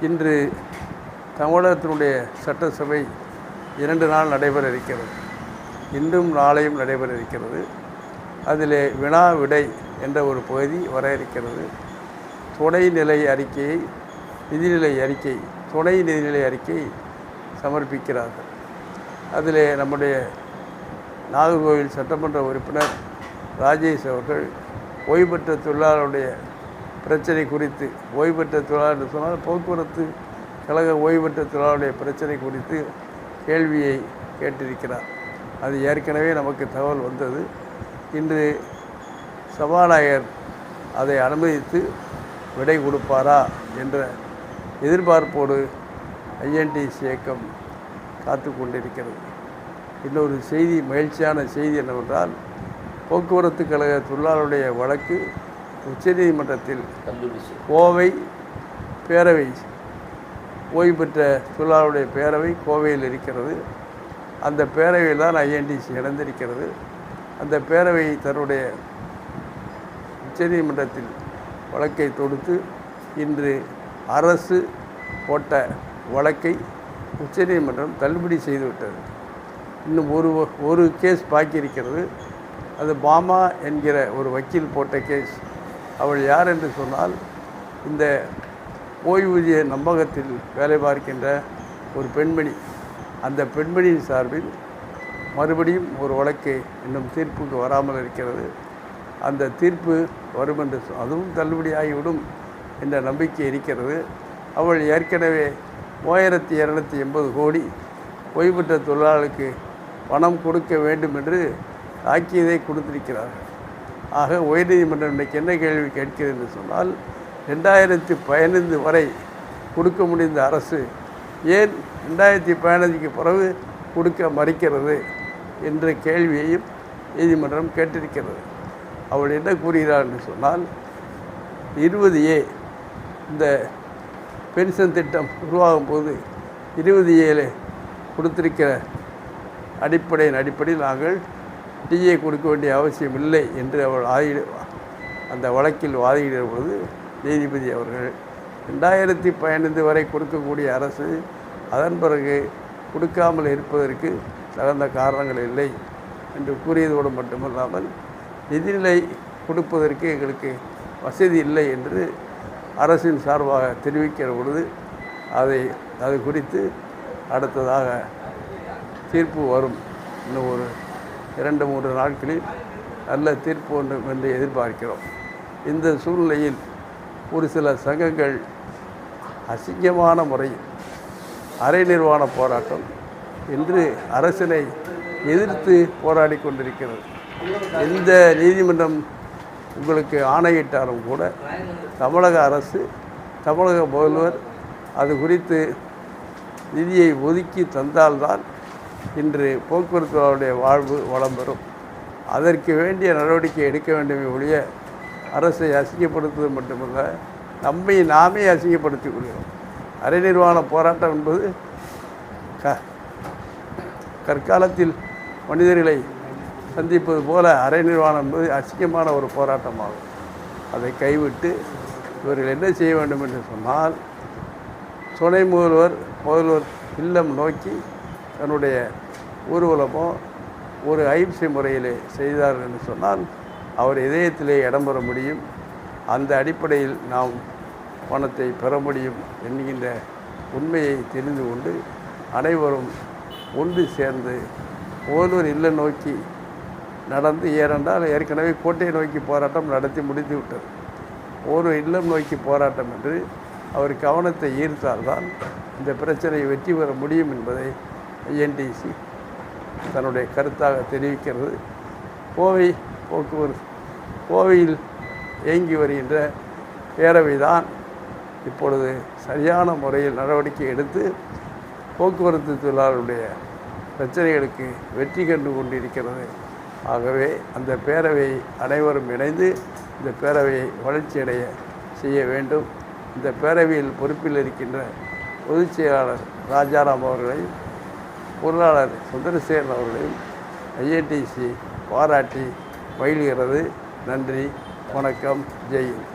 இன்று தமிழகத்தினுடைய சட்டசபை 2 நாள் நடைபெற இருக்கிறது. இன்றும் நாளையும் நடைபெற இருக்கிறது. அதில் வினா விடை என்ற ஒரு பகுதி வர இருக்கிறது. துணைநிலை அறிக்கையை நிதிநிலை அறிக்கை துணை நிதிநிலை அறிக்கை சமர்ப்பிக்கிறார்கள். அதில் நம்முடைய நாகர்கோவில் சட்டமன்ற உறுப்பினர் ராஜேஷ் அவர்கள் ஓய்வு பெற்ற தொழிலாளருடைய பிரச்சனை குறித்து, ஓய்வு பெற்ற தொழிலாளர் என்று சொன்னால் போக்குவரத்து கழக ஓய்வு பெற்ற தொழிலாளருடைய பிரச்சனை குறித்து கேள்வியை கேட்டிருக்கிறார். அது ஏற்கனவே நமக்கு தகவல் வந்தது. இன்று சபாநாயகர் அதை அனுமதித்து விடை கொடுப்பாரா என்ற எதிர்பார்ப்போடு ஐஎன்டிசி இயக்கம் காத்து கொண்டிருக்கிறது. இன்னொரு செய்தி, மகிழ்ச்சியான செய்தி என்னவென்றால், போக்குவரத்து கழக தொழிலாளருடைய வழக்கு உச்சநீதிமன்றத்தில் கோவை பேரவை, ஓய்வு பெற்ற தொழிலாளருடைய பேரவை கோவையில் இருக்கிறது. அந்த பேரவையில் தான் ஐஎன்டிசி இணைந்திருக்கிறது. அந்த பேரவை தன்னுடைய உச்சநீதிமன்றத்தில் வழக்கை தொடுத்து இன்று அரசு போட்ட வழக்கை உச்சநீதிமன்றம் தள்ளுபடி செய்துவிட்டது. இன்னும் ஒரு கேஸ் பாக்கி இருக்கிறது. அது பாமா என்கிற ஒரு வக்கீல் போட்ட கேஸ். அவள் யார் என்று சொன்னால், இந்த ஓய்வூதிய நம்பகத்தில் வேலை பார்க்கின்ற ஒரு பெண்மணி. அந்த பெண்மணியின் சார்பில் மறுபடியும் ஒரு வழக்கு இன்னும் தீர்ப்புக்கு வராமல் இருக்கிறது. அந்த தீர்ப்பு வரும் என்று அதுவும் தள்ளுபடியாகிவிடும் என்ற நம்பிக்கை இருக்கிறது. அவள் ஏற்கனவே 3280 கோடி ஓய்வு பெற்ற தொழிலாளர்களுக்கு பணம் கொடுக்க வேண்டும் என்று தாக்கியதை கொடுத்திருக்கிறார்கள். ஆக உயர்நீதிமன்றம் இன்றைக்கு என்ன கேள்வி கேட்கிறது என்று சொன்னால், 2015 வரை கொடுக்க முடிந்த அரசு ஏன் 2015க்கு பிறகு கொடுக்க மறுக்கிறது என்ற கேள்வியையும் நீதிமன்றம் கேட்டிருக்கிறது. அவள் என்ன கூறுகிறார் என்று சொன்னால், 20A இந்த பென்ஷன் திட்டம் உருவாகும் போது 20A கொடுத்திருக்கிற அடிப்படையில் நாங்கள் டிஏ கொடுக்க வேண்டிய அவசியம் இல்லை என்று அவள் அந்த வழக்கில் வாதிடுகிற பொழுது நீதிபதி அவர்கள் 2015 வரை கொடுக்கக்கூடிய அரசு அதன் பிறகு கொடுக்காமல் இருப்பதற்கு தகுந்த காரணங்கள் இல்லை என்று கூறியதோடு மட்டுமல்லாமல், நிதிநிலை கொடுப்பதற்கு எங்களுக்கு வசதி இல்லை என்று அரசின் சார்பாக தெரிவிக்கிற பொழுது அது குறித்து அடுத்ததாக தீர்ப்பு வரும். இன்னும் ஒரு 2-3 நாட்களில் நல்ல தீர்ப்பு வேண்டும் என்று எதிர்பார்க்கிறோம். இந்த சூழ்நிலையில் ஒரு சில சங்கங்கள் அசிங்கமான முறையில் அரை நிர்வாண போராட்டம் என்று அரசினை எதிர்த்து போராடி கொண்டிருக்கிறது. எந்த நீதிமன்றம் உங்களுக்கு ஆணையிட்டாலும் கூட தமிழக அரசு, தமிழக முதல்வர் அது குறித்து நிதியை ஒதுக்கி தந்தால்தான் இன்று போக்குவரத்துடைய வாழ்வு வளம் பெறும். அதற்கு வேண்டிய நடவடிக்கை எடுக்க வேண்டுமே ஒழிய அரசை அசிங்கப்படுத்துவது மட்டுமல்ல, நம்மை நாமே அசிங்கப்படுத்திக் கொள்கிறோம். அரை நிர்வாண போராட்டம் என்பது கற்காலத்தில் மனிதர்களை சந்திப்பது போல அரை நிர்வாணம் என்பது அசிங்கமான ஒரு போராட்டமாகும். அதை கைவிட்டு இவர்கள் என்ன செய்ய வேண்டும் என்று சொன்னால், துணை முதல்வர் இல்லம் நோக்கி தன்னுடைய ஊர்வலமோ ஒரு அஹிம்சை முறையிலே செய்தார்கள் என்று சொன்னால் அவர் இதயத்திலே இடம்பெற முடியும். அந்த அடிப்படையில் நாம் பணத்தை பெற முடியும் என்கின்ற உண்மையை தெரிந்து கொண்டு அனைவரும் ஒன்று சேர்ந்து முதல்வர் இல்லம் நோக்கி நடந்து, ஏனென்றால் ஏற்கனவே கோட்டையை நோக்கி போராட்டம் நடத்தி முடித்து விட்டது. ஒரு இல்லம் நோக்கி போராட்டம் என்று அவர் கவனத்தை ஈர்த்தால்தான் இந்த பிரச்சனையை வெற்றி பெற முடியும் என்பதை ஐஎன்டிசி தன்னுடைய கருத்தாக தெரிவிக்கிறது. கோவையில் இயங்கி வருகின்ற பேரவை தான் இப்பொழுது சரியான முறையில் நடவடிக்கை எடுத்து போக்குவரத்து தொழிலாளருடைய பிரச்சனைகளுக்கு வெற்றி கண்டு கொண்டிருக்கிறது. ஆகவே அந்த பேரவை அனைவரும் இணைந்து இந்த பேரவையை வளர்ச்சியடைய செய்ய வேண்டும். இந்த பேரவையில் பொறுப்பில் இருக்கின்ற பொதுச் செயலாளர் ராஜாராம் அவர்களையும் பொருளாளர் சுந்தரசேகரன் அவர்களையும் ஐஎன்டிசி பாராட்டி மகிழ்கிறது. நன்றி, வணக்கம், ஜெய் ஹிந்த்.